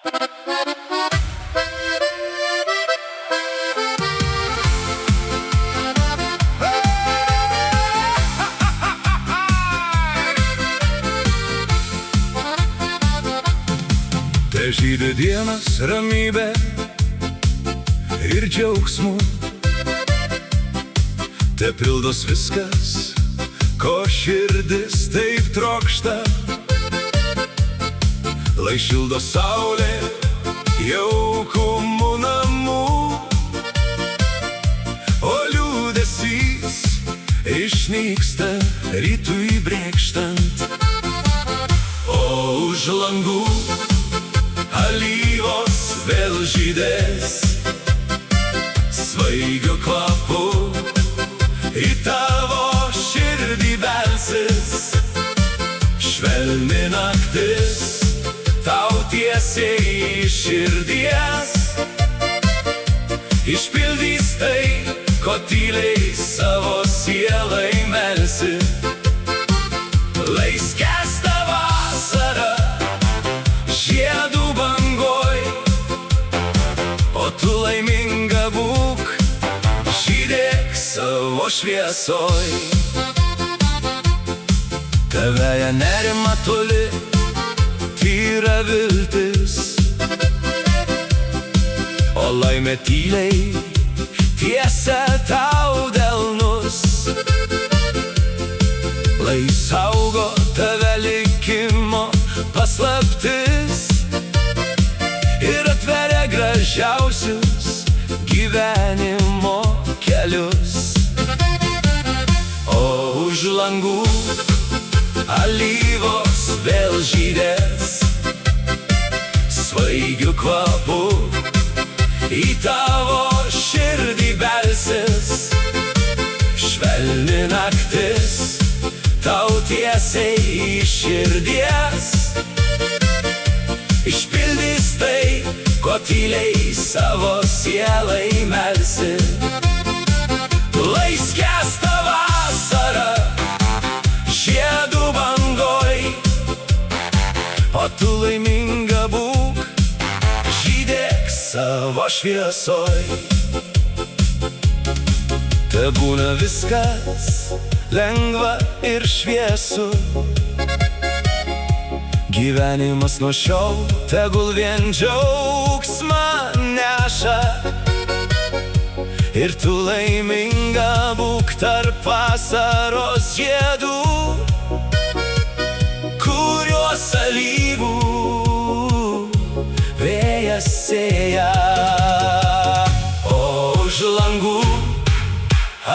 Te žydi dienos ramybė ir džiaugsmų, te pildos viskas, ko širdis taip trokšta. Lai šildo saulė jaukumų namų, o liūdesys išnyksta rytui brėkštant. O už langų alyvos vėl žydės, svaigiu kvapu į tavo širdį belsis. Švelni naktis tau tiesiai iš širdies, išpildys tai, ko tyliai savo sielai melsi. Lai skęsta vasara žiedų bangoj, o tu laiminga būk, žydėk savo šviesoj. Tavęja nerima toli, tyra viltis, o laimė tyliai tiesia tau delnus. Lai saugo tave likimo paslaptis ir atveria gražiausius gyvenimo kelius. O už langų alyvos vėl žydės, svaigiu kvapu į tavo širdį belsis. Švelni naktis tau tiesiai iš širdies, išpildys tai, ko tyliai savo sielai melsi. Lai skęsta vasara žiedų bangoj, o tu laiminga būk, žydėk savo šviesoj. Te būna viskas lengva ir šviesu, gyvenimas nuo šiol tegul vien džiaugsmą neša. Ir tu laiminga būk tarp vasaros žiedų, kuriuos alyvų vėjas sėja. O už langų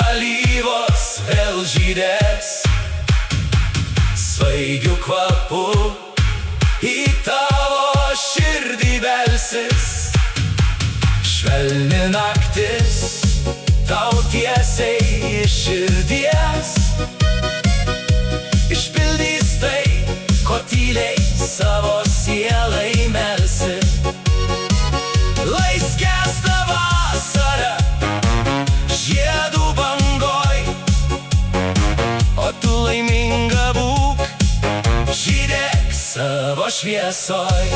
alyvos vėl žydės, svaigiu kvapu į tavo širdį belsis. Švelni naktis tau tiesiai iš širdies, išpildys tai, ko tyliai savo sielai melsi. Lai skęsta vasara žiedų bangoj, o tu laiminga būk, žydėk savo šviesoj.